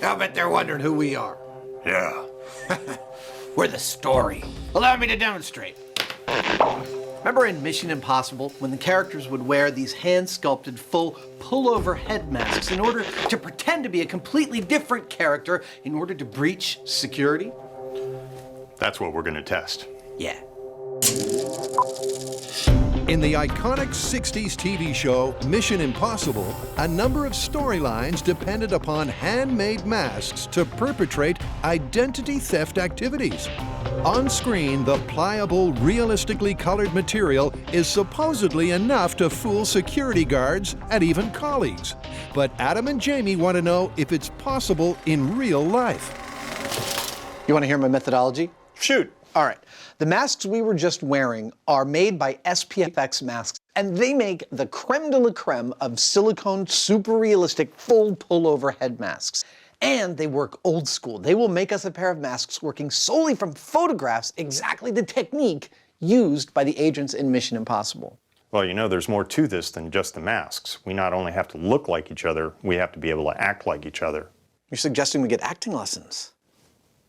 I'll bet they're wondering who we are. Yeah. We're the story. Allow me to demonstrate. Remember in Mission Impossible, when the characters would wear these hand-sculpted full pullover head masks in order to pretend to be a completely different character in order to breach security? That's what we're gonna test. Yeah. In the iconic 60s TV show Mission Impossible, a number of storylines depended upon handmade masks to perpetrate identity theft activities. On screen, the pliable, realistically colored material is supposedly enough to fool security guards and even colleagues. But Adam and Jamie want to know if it's possible in real life. You want to hear my methodology? Shoot. All right. The masks we were just wearing are made by SPFX Masks, and they make the creme de la creme of silicone, super realistic, full pullover head masks. And they work old school. They will make us a pair of masks working solely from photographs, exactly the technique used by the agents in Mission Impossible. Well, you know, there's more to this than just the masks. We not only have to look like each other, we have to be able to act like each other. You're suggesting we get acting lessons?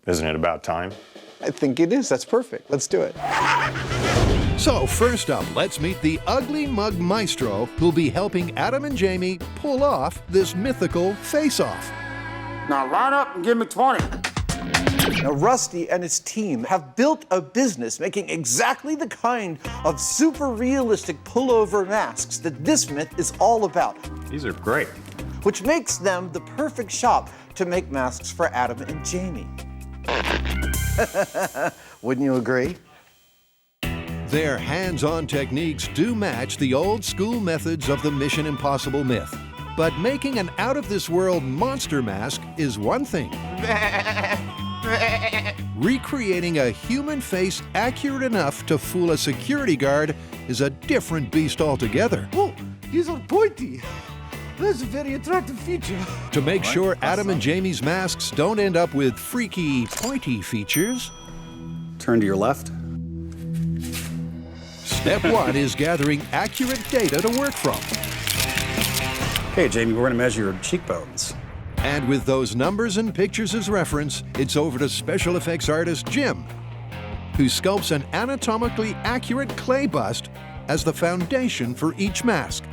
Isn't it about time? I think it is. That's perfect. Let's do it. So first up, let's meet the ugly mug maestro who'll be helping Adam and Jamie pull off this mythical face-off. Now line up and give me 20. Now, Rusty and his team have built a business making exactly the kind of super realistic pullover masks that this myth is all about. These are great. Which makes them the perfect shop to make masks for Adam and Jamie. Wouldn't you agree? Their hands-on techniques do match the old-school methods of the Mission Impossible myth. But making an out-of-this-world monster mask is one thing. Recreating a human face accurate enough to fool a security guard is a different beast altogether. Oh, these are pointy. That's a very attractive feature. To make sure Adam and Jamie's masks don't end up with freaky, pointy features, turn to your left. Step one is gathering accurate data to work from. Okay, Jamie, we're going to measure your cheekbones. And with those numbers and pictures as reference, it's over to special effects artist Jim, who sculpts an anatomically accurate clay bust as the foundation for each mask.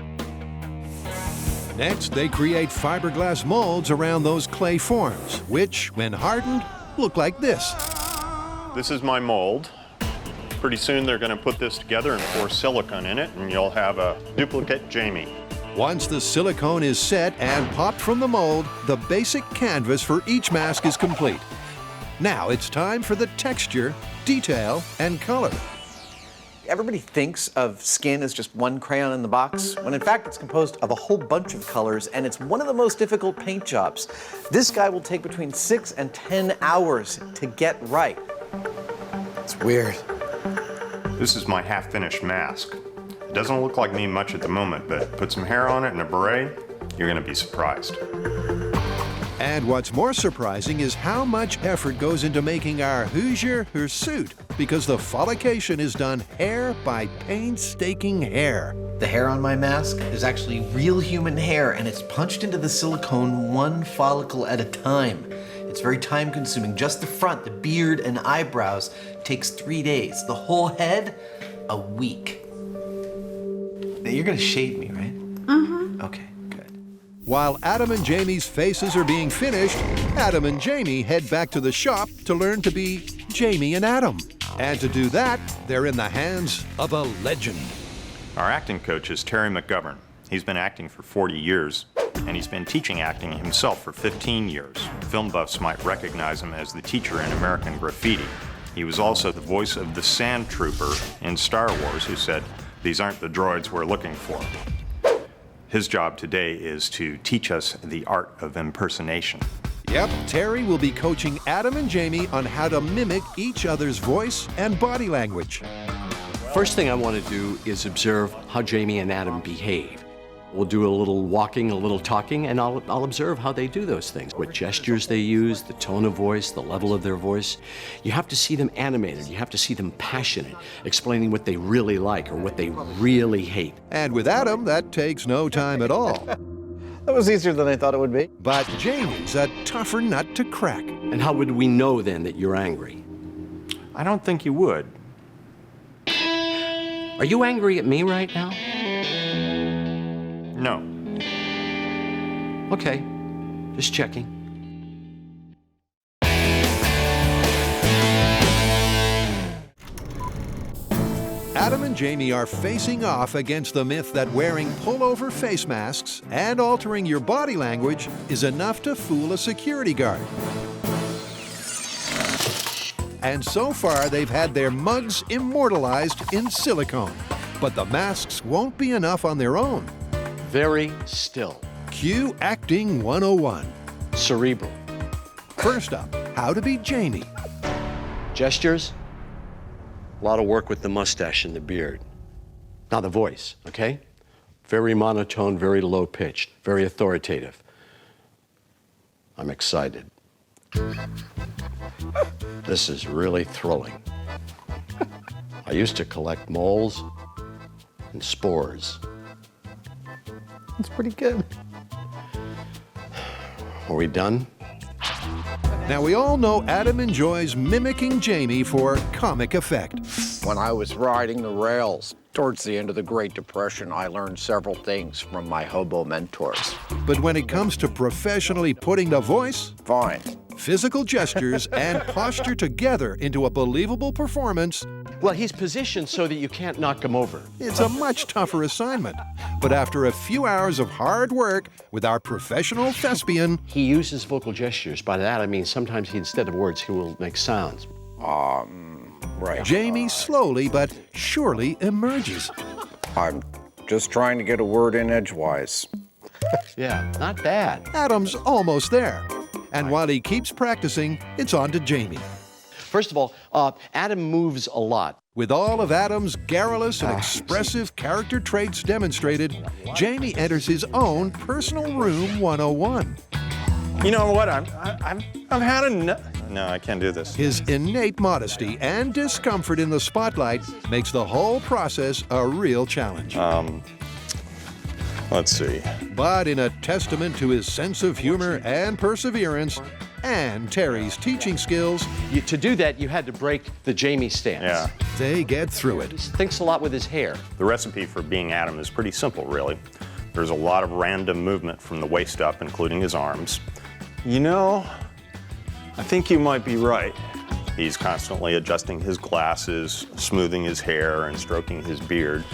Next, they create fiberglass molds around those clay forms, which, when hardened, look like this. This is my mold. Pretty soon they're going to put this together and pour silicone in it, and you'll have a duplicate Jamie. Once the silicone is set and popped from the mold, the basic canvas for each mask is complete. Now it's time for the texture, detail, and color. Everybody thinks of skin as just one crayon in the box, when in fact it's composed of a whole bunch of colors, and it's one of the most difficult paint jobs. This guy will take between 6 and 10 hours to get right. It's weird. This is my half-finished mask. It doesn't look like me much at the moment, but put some hair on it and a beret, you're gonna be surprised. And what's more surprising is how much effort goes into making our Hoosier her suit, because the follication is done hair by painstaking hair. The hair on my mask is actually real human hair, and it's punched into the silicone one follicle at a time. It's very time consuming. Just the front, the beard and eyebrows, takes 3 days. The whole head, a week. Now, you're gonna shade me, right? Mm-hmm. Okay, good. While Adam and Jamie's faces are being finished, Adam and Jamie head back to the shop to learn to be Jamie and Adam. And to do that, they're in the hands of a legend. Our acting coach is Terry McGovern. He's been acting for 40 years, and he's been teaching acting himself for 15 years. Film buffs might recognize him as the teacher in American Graffiti. He was also the voice of the Sand Trooper in Star Wars, who said, "These aren't the droids we're looking for." His job today is to teach us the art of impersonation. Yep, Terry will be coaching Adam and Jamie on how to mimic each other's voice and body language. First thing I want to do is observe how Jamie and Adam behave. We'll do a little walking, a little talking, and I'll observe how they do those things. What gestures they use, the tone of voice, the level of their voice. You have to see them animated. You have to see them passionate, explaining what they really like or what they really hate. And with Adam, that takes no time at all. That was easier than I thought it would be. But Jamie's a tougher nut to crack. And how would we know then that you're angry? I don't think you would. Are you angry at me right now? No. Okay, just checking. Adam and Jamie are facing off against the myth that wearing pullover face masks and altering your body language is enough to fool a security guard. And so far, they've had their mugs immortalized in silicone. But the masks won't be enough on their own. Very still. Cue Acting 101. Cerebral. First up, how to be Jamie. Gestures. A lot of work with the mustache and the beard. Now the voice, okay? Very monotone, very low pitched, very authoritative. I'm excited. This is really thrilling. I used to collect moles and spores. It's pretty good. Are we done? Now, we all know Adam enjoys mimicking Jamie for comic effect. When I was riding the rails towards the end of the Great Depression, I learned several things from my hobo mentors. But when it comes to professionally putting the voice, Fine. physical gestures, and posture together into a believable performance, Well, he's positioned so that you can't knock him over. it's a much tougher assignment. But after a few hours of hard work with our professional thespian, He uses vocal gestures. By that I mean sometimes instead of words, he will make sounds. Right. Jamie slowly but surely emerges. I'm just trying to get a word in edgewise. Yeah, not bad. Adam's almost there. And while he keeps practicing, it's on to Jamie. First of all, Adam moves a lot. With all of Adam's garrulous and expressive character traits demonstrated, Jamie enters his own personal room 101. You know what? I've had enough. No, I can't do this. His innate modesty and discomfort in the spotlight makes the whole process a real challenge. Let's see. But in a testament to his sense of humor and perseverance, and Terry's teaching skills, To do that, you had to break the Jamie stance. Yeah. they get through it. He thinks a lot with his hair. The recipe for being Adam is pretty simple, really. There's a lot of random movement from the waist up, including his arms. You know, I think you might be right. He's constantly adjusting his glasses, smoothing his hair, and stroking his beard.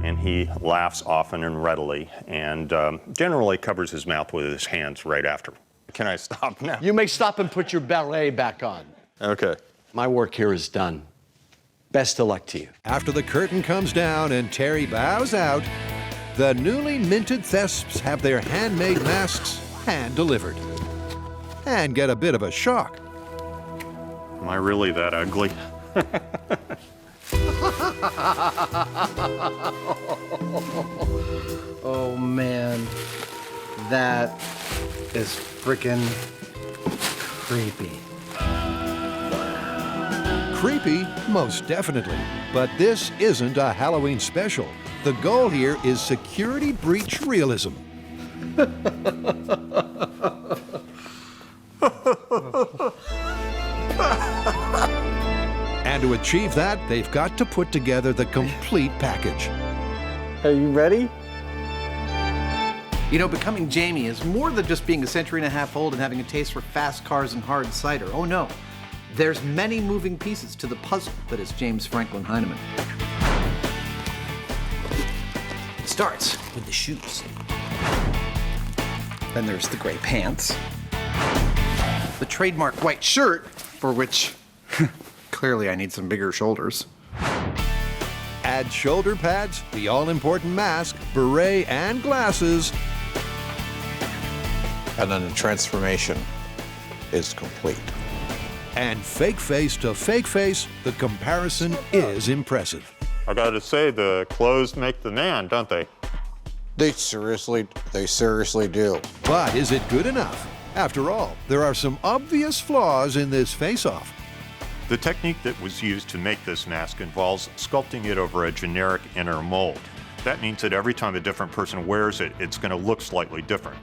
And he laughs often and readily, and generally covers his mouth with his hands right after. Can I stop now? You may stop and put your ballet back on. Okay. My work here is done. Best of luck to you. After the curtain comes down and Terry bows out, the newly minted thesps have their handmade masks hand-delivered. And get a bit of a shock. Am I really that ugly? Oh man, that is frickin' creepy. Creepy, most definitely. But this isn't a Halloween special. The goal here is security breach realism. And to achieve that, they've got to put together the complete package. Are you ready? You know, becoming Jamie is more than just being a century and a half old and having a taste for fast cars and hard cider. Oh no, there's many moving pieces to the puzzle that is James Franklin Hyneman. It starts with the shoes. Then there's the gray pants. The trademark white shirt, for which clearly I need some bigger shoulders. Add shoulder pads, the all-important mask, beret, and glasses. And then the transformation is complete. And fake face to fake face, the comparison is impressive. I gotta say, the clothes make the man, don't they? They seriously do. But is it good enough? After all, there are some obvious flaws in this face-off. The technique that was used to make this mask involves sculpting it over a generic inner mold. That means that every time a different person wears it, it's going to look slightly different.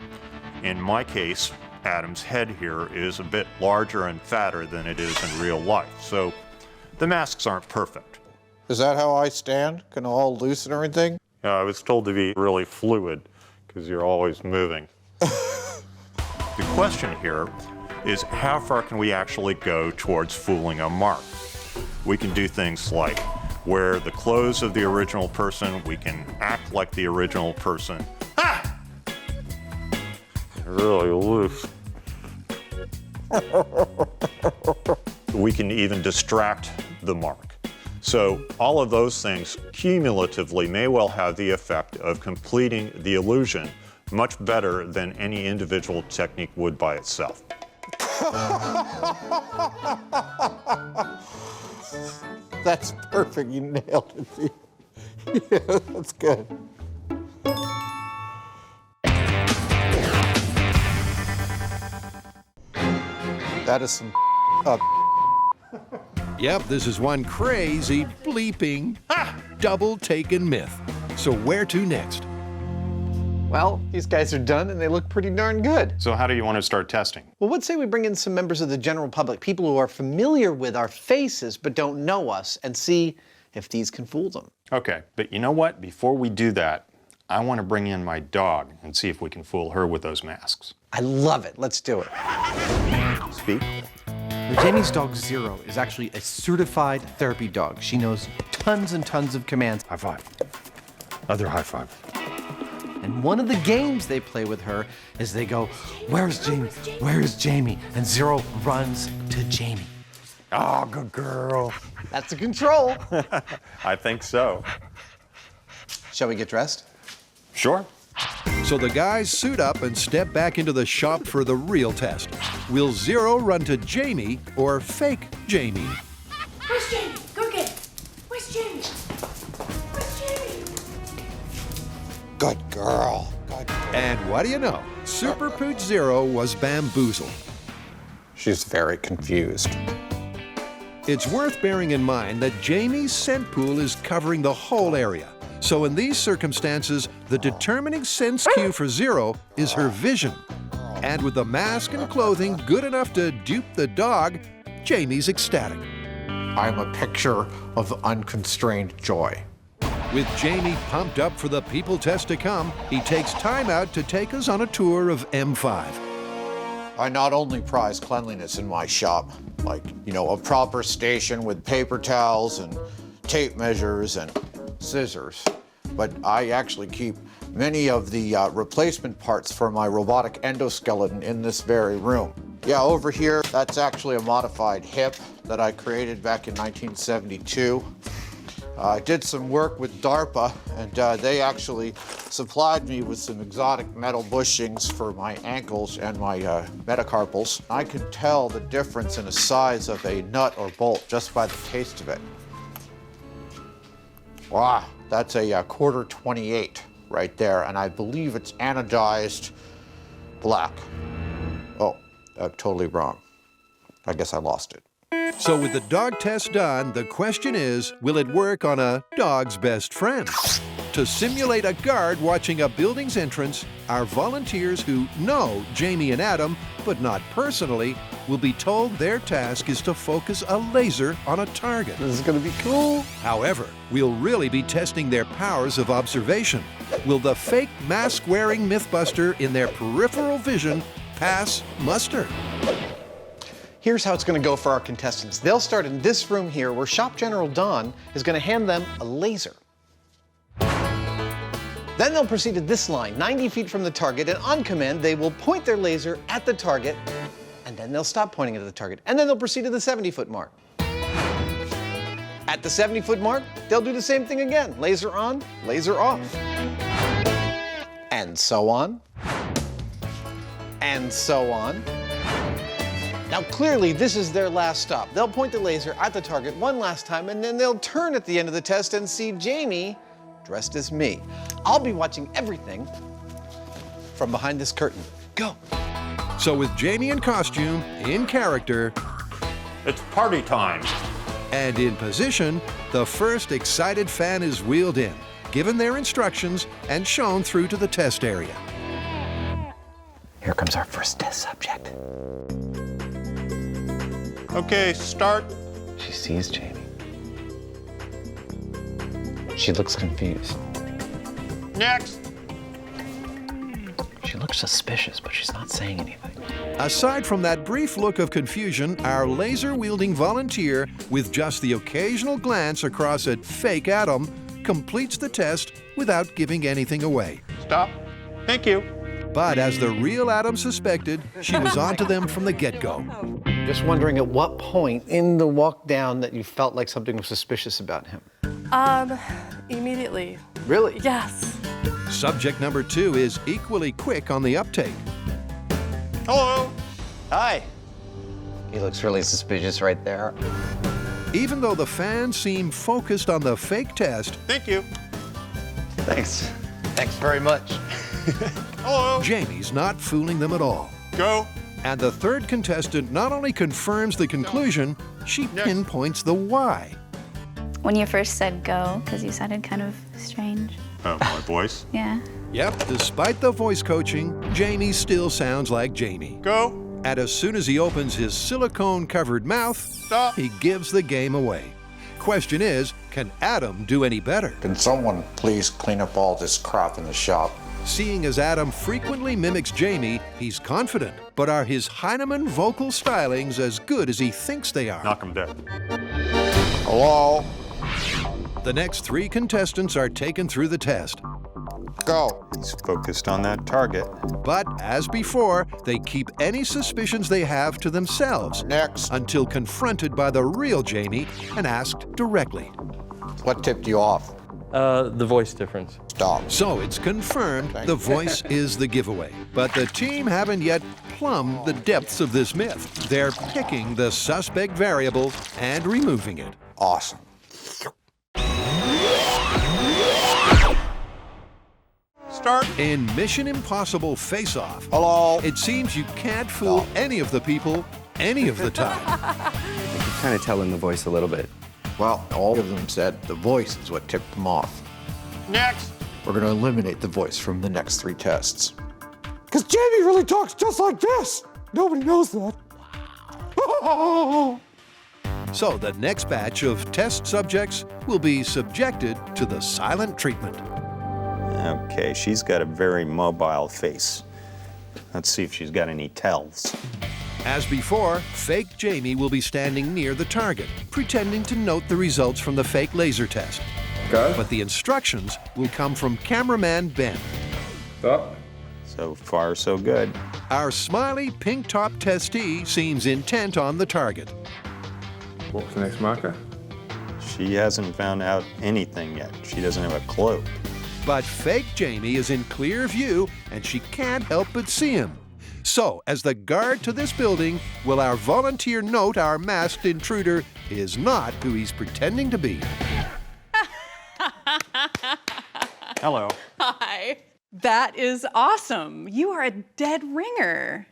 In my case, Adam's head here is a bit larger and fatter than it is in real life, so the masks aren't perfect. Is that how I stand? Can I all loose and everything? I was told to be really fluid because you're always moving. The question here is how far can we actually go towards fooling a mark? We can do things like wear the clothes of the original person, we can act like the original person. Ah! Really loose. We can even distract the mark. So all of those things cumulatively may well have the effect of completing the illusion much better than any individual technique would by itself. That's perfect. You nailed it. Yeah, that's good. That is some up. Yep, this is one crazy, bleeping, double-taken myth. So where to next? Well, these guys are done and they look pretty darn good. So how do you want to start testing? Well, let's say we bring in some members of the general public, people who are familiar with our faces but don't know us, and see if these can fool them. Okay, but you know what? Before we do that, I want to bring in my dog and see if we can fool her with those masks. I love it. Let's do it. Speak. Jamie's dog Zero is actually a certified therapy dog. She knows tons and tons of commands. High five. Other high five. And one of the games they play with her is they go, "Where's Jamie? Where's Jamie?" And Zero runs to Jamie. Oh, good girl. That's a control. I think so. Shall we get dressed? Sure. So the guys suit up and step back into the shop for the real test. Will Zero run to Jamie or fake Jamie? Where's Jamie? Go get him. Where's Jamie? Where's Jamie? Good girl. Good girl. And what do you know? Super Pooch Zero was bamboozled. She's very confused. It's worth bearing in mind that Jamie's scent pool is covering the whole area. So in these circumstances, the determining sense cue for Zero is her vision. And with the mask and clothing good enough to dupe the dog, Jamie's ecstatic. I'm a picture of unconstrained joy. With Jamie pumped up for the people test to come, he takes time out to take us on a tour of M5. I not only prize cleanliness in my shop, like, a proper station with paper towels and tape measures and scissors, but I actually keep many of the replacement parts for my robotic endoskeleton in this very room. Yeah, over here, that's actually a modified hip that I created back in 1972. I did some work with DARPA, and they actually supplied me with some exotic metal bushings for my ankles and my metacarpals. I can tell the difference in the size of a nut or bolt just by the taste of it. Wow, that's a quarter 28 right there, and I believe it's anodized black. Oh, totally wrong. I guess I lost it. So with the dog test done, the question is, will it work on a dog's best friend? To simulate a guard watching a building's entrance, our volunteers who know Jamie and Adam, but not personally, will be told their task is to focus a laser on a target. This is going to be cool. However, we'll really be testing their powers of observation. Will the fake mask-wearing Mythbuster in their peripheral vision pass muster? Here's how it's going to go for our contestants. They'll start in this room here where Shop General Don is going to hand them a laser. Then they'll proceed to this line, 90 feet from the target, and on command, they will point their laser at the target, and then they'll stop pointing it at the target, and then they'll proceed to the 70-foot mark. At the 70-foot mark, they'll do the same thing again. Laser on, laser off. And so on. And so on. Now clearly this is their last stop. They'll point the laser at the target one last time, and then they'll turn at the end of the test and see Jamie dressed as me. I'll be watching everything from behind this curtain. Go. So with Jamie in costume, in character, It's party time. and in position, the first excited fan is wheeled in. given their instructions and shown through to the test area. Here comes our first test subject. Okay, start. She sees Jamie. She looks confused. Next. She looks suspicious, but she's not saying anything. Aside from that brief look of confusion, our laser-wielding volunteer, with just the occasional glance across at fake Adam, completes the test without giving anything away. Stop. Thank you. But as the real Adam suspected, she was onto them from the get-go. Just wondering at what point in the walk down that you felt like something was suspicious about him. Immediately. Really? Yes. Subject number 2 is equally quick on the uptake. Hello. Hi. He looks really suspicious right there. Even though the fans seem focused on the fake test, Thank you. Thanks. Thanks very much. Hello. Jamie's not fooling them at all. Go. And the third contestant not only confirms the conclusion, she pinpoints the why. When you first said go, because you sounded kind of strange. Oh, my voice? Yeah. Yep, despite the voice coaching, Jamie still sounds like Jamie. Go. And as soon as he opens his silicone-covered mouth, Stop. he gives the game away. Question is, can Adam do any better? Can someone please clean up all this crap in the shop? Seeing as Adam frequently mimics Jamie, he's confident. But are his Hyneman vocal stylings as good as he thinks they are? Knock him dead. Hello? The next 3 contestants are taken through the test. Go. He's focused on that target. But as before, they keep any suspicions they have to themselves Next. until confronted by the real Jamie and asked directly. What tipped you off? The voice difference. Stop. So it's confirmed the voice is the giveaway. But the team haven't yet plumbed the depths of this myth. They're picking the suspect variable and removing it. Awesome. Start. In Mission Impossible Face Off, Hello? it seems you can't fool any of the people any of the time. You can kind of tell in the voice a little bit. Well, all of them said the voice is what tipped them off. Next. We're going to eliminate the voice from the next 3 tests. Because Jamie really talks just like this. Nobody knows that. Wow. So the next batch of test subjects will be subjected to the silent treatment. Okay, she's got a very mobile face. Let's see if she's got any tells. As before, fake Jamie will be standing near the target, pretending to note the results from the fake laser test. Go. But the instructions will come from cameraman Ben. Stop. So far, so good. Our smiley pink-top testee seems intent on the target. What's the next marker? She hasn't found out anything yet. She doesn't have a clue. But fake Jamie is in clear view, and she can't help but see him. So, as the guard to this building, will our volunteer note our masked intruder is not who he's pretending to be? Hello. Hi. That is awesome. You are a dead ringer.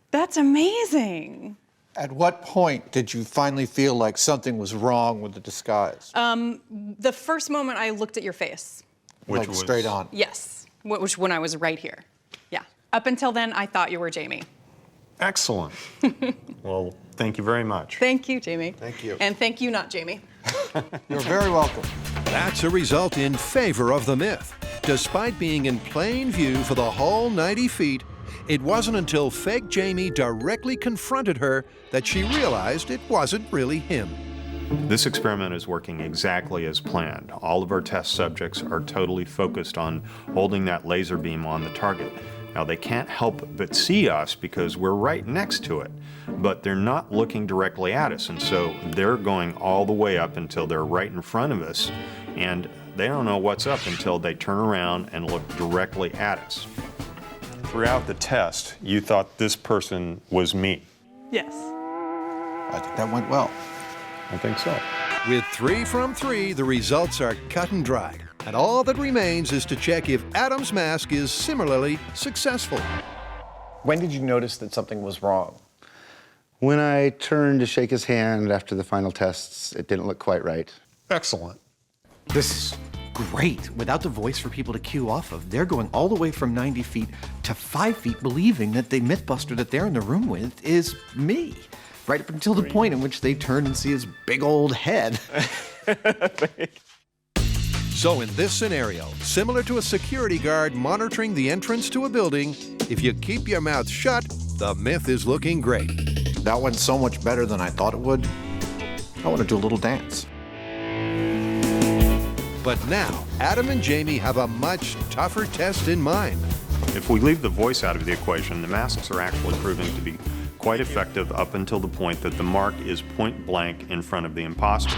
That's amazing. At what point did you finally feel like something was wrong with the disguise? The first moment I looked at your face. Like straight on? Yes, which when I was right here. Yeah. Up until then, I thought you were Jamie. Excellent. Well, thank you very much. Thank you, Jamie. Thank you. And thank you, not Jamie. You're very welcome. That's a result in favor of the myth. Despite being in plain view for the whole 90 feet, it wasn't until fake Jamie directly confronted her that she realized it wasn't really him. This experiment is working exactly as planned. All of our test subjects are totally focused on holding that laser beam on the target. Now, they can't help but see us because we're right next to it, but they're not looking directly at us, and so they're going all the way up until they're right in front of us, and they don't know what's up until they turn around and look directly at us. Throughout the test, you thought this person was me. Yes. I think that went well. I think so. With 3 from 3, the results are cut and dried. And all that remains is to check if Adam's mask is similarly successful. When did you notice that something was wrong? When I turned to shake his hand after the final tests, it didn't look quite right. Excellent. This is great. Without the voice for people to cue off of, they're going all the way from 90 feet to 5 feet, believing that the Mythbuster that they're in the room with is me. Right up until the point in which they turn and see his big old head. So in this scenario, similar to a security guard monitoring the entrance to a building, if you keep your mouth shut, the myth is looking great. That went so much better than I thought it would. I want to do a little dance. But now, Adam and Jamie have a much tougher test in mind. If we leave the voice out of the equation, the masks are actually proving to be quite effective up until the point that the mark is point blank in front of the imposter.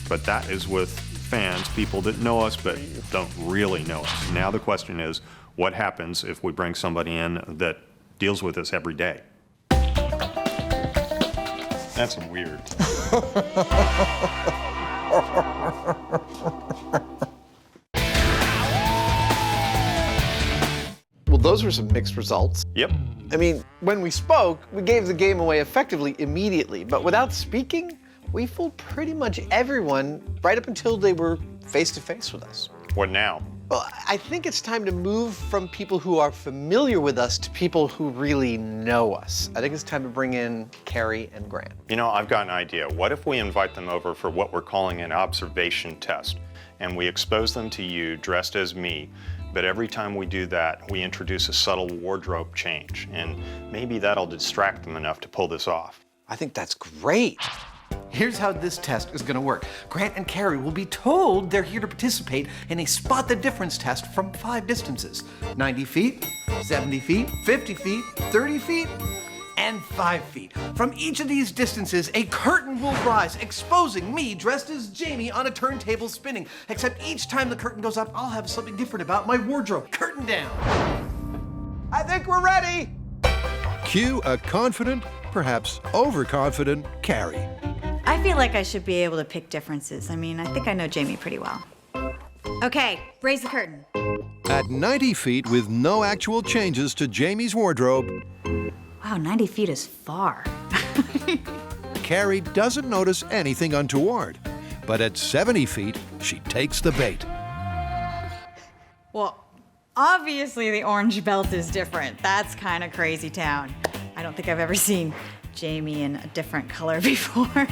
But that is with fans, people that know us but don't really know us. Now the question is, what happens if we bring somebody in that deals with us every day? That's weird. Well, those were some mixed results. Yep. I mean, when we spoke, we gave the game away effectively immediately, but without speaking, we fooled pretty much everyone right up until they were face to face with us. What now? Well, I think it's time to move from people who are familiar with us to people who really know us. I think it's time to bring in Carrie and Grant. You know, I've got an idea. What if we invite them over for what we're calling an observation test, and we expose them to you dressed as me, but every time we do that, we introduce a subtle wardrobe change, and maybe that'll distract them enough to pull this off. I think that's great. Here's how this test is going to work. Grant and Carrie will be told they're here to participate in a spot the difference test from 5 distances. 90 feet, 70 feet, 50 feet, 30 feet, and 5 feet. From each of these distances, a curtain will rise, exposing me dressed as Jamie on a turntable spinning. Except each time the curtain goes up, I'll have something different about my wardrobe. Curtain down. I think we're ready. Cue a confident, perhaps overconfident Carrie. I feel like I should be able to pick differences. I mean, I think I know Jamie pretty well. Okay, raise the curtain. At 90 feet with no actual changes to Jamie's wardrobe, Wow, 90 feet is far. Carrie doesn't notice anything untoward. But at 70 feet, she takes the bait. Well, obviously the orange belt is different. That's kind of crazy town. I don't think I've ever seen Jamie in a different color before.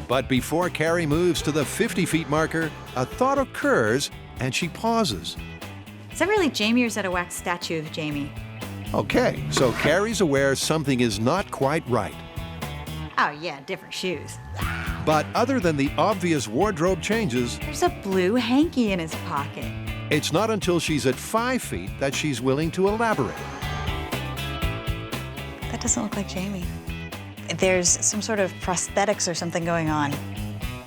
But before Carrie moves to the 50 feet marker, a thought occurs and she pauses. Is that really Jamie or is that a wax statue of Jamie? Okay, so Carrie's aware something is not quite right. Oh yeah, different shoes. But other than the obvious wardrobe changes, There's a blue hanky in his pocket. it's not until she's at 5 feet that she's willing to elaborate. That doesn't look like Jamie. There's some sort of prosthetics or something going on.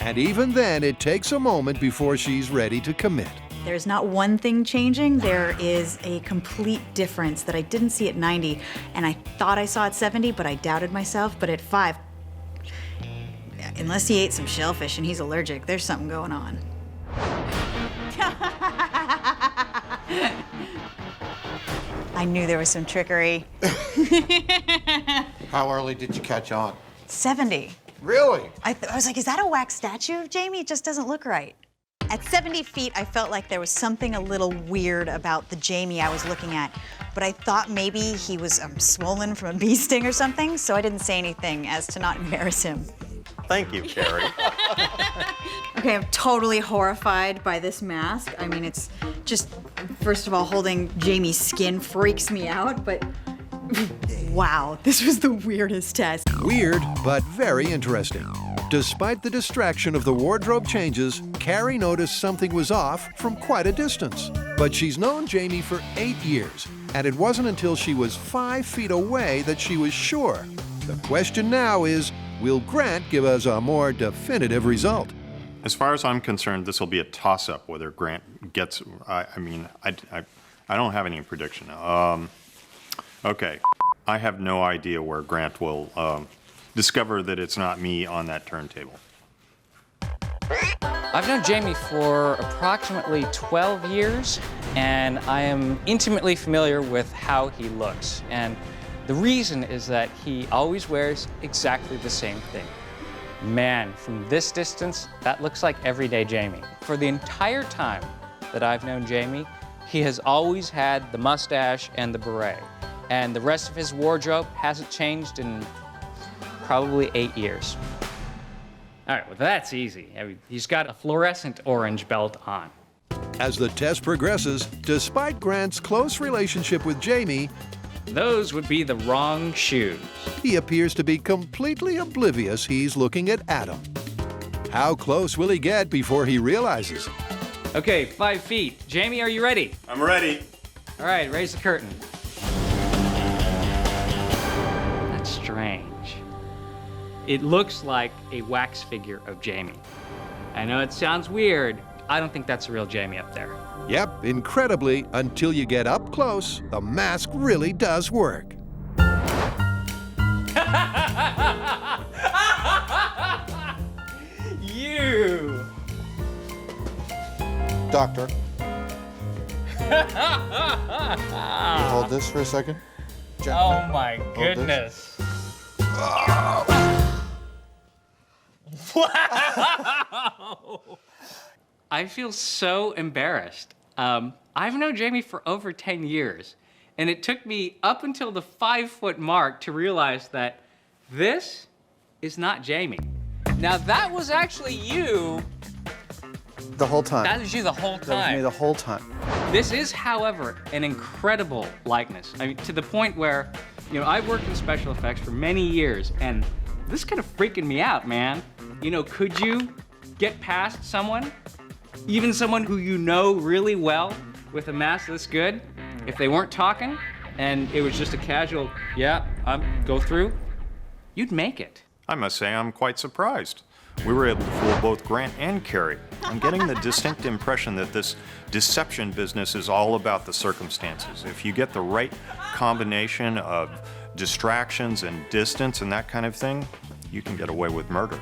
And even then, it takes a moment before she's ready to commit. There's not one thing changing, there is a complete difference that I didn't see at 90, and I thought I saw at 70, but I doubted myself, but at 5, unless he ate some shellfish and he's allergic, there's something going on. I knew there was some trickery. How early did you catch on? 70. Really? I was like, is that a wax statue of Jamie? It just doesn't look right. At 70 feet, I felt like there was something a little weird about the Jamie I was looking at, but I thought maybe he was swollen from a bee sting or something, so I didn't say anything as to not embarrass him. Thank you, Carrie. Okay, I'm totally horrified by this mask. I mean, it's just, first of all, holding Jamie's skin freaks me out, but wow, this was the weirdest test. Weird, but very interesting. Despite the distraction of the wardrobe changes, Carrie noticed something was off from quite a distance. But she's known Jamie for 8 years, and it wasn't until she was 5 feet away that she was sure. The question now is, will Grant give us a more definitive result? As far as I'm concerned, this will be a toss-up whether Grant gets, I don't have any prediction. Okay, I have no idea where Grant will discover that it's not me on that turntable. I've known Jamie for approximately 12 years, and I am intimately familiar with how he looks. And the reason is that he always wears exactly the same thing. Man, from this distance, that looks like everyday Jamie. For the entire time that I've known Jamie, he has always had the mustache and the beret. And the rest of his wardrobe hasn't changed in probably 8 years. All right, well, that's easy. I mean, he's got a fluorescent orange belt on. As the test progresses, despite Grant's close relationship with Jamie, those would be the wrong shoes. He appears to be completely oblivious he's looking at Adam. How close will he get before he realizes? Okay, 5 feet. Jamie, are you ready? I'm ready. All right, raise the curtain. That's strange. It looks like a wax figure of Jamie. I know it sounds weird. I don't think that's a real Jamie up there. Yep, incredibly, until you get up close, the mask really does work. You! Doctor. Hold this for a second. Gently. Oh my Hold goodness. Wow! I feel so embarrassed. I've known Jamie for over 10 years, and it took me up until the 5-foot mark to realize that this is not Jamie. Now that was actually you. The whole time. That was you the whole time. That was me the whole time. This is, however, an incredible likeness. I mean, to the point where, you know, I've worked in special effects for many years, and this is kind of freaking me out, man. You know, could you get past someone, even someone who you know really well, with a mask this good, if they weren't talking and it was just a casual, yeah, go through, you'd make it. I must say I'm quite surprised. We were able to fool both Grant and Carrie. I'm getting the distinct impression that this deception business is all about the circumstances. If you get the right combination of distractions and distance and that kind of thing, you can get away with murder.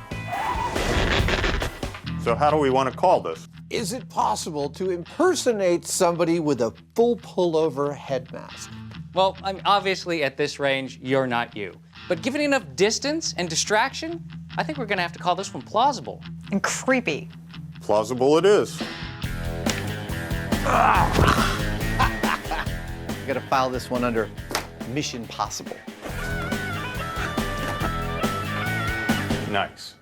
So how do we want to call this? Is it possible to impersonate somebody with a full pullover head mask? Well, I mean, obviously at this range, you're not you. But given enough distance and distraction, I think we're gonna have to call this one plausible. And creepy. Plausible it is. I gotta file this one under Mission Possible. Nice.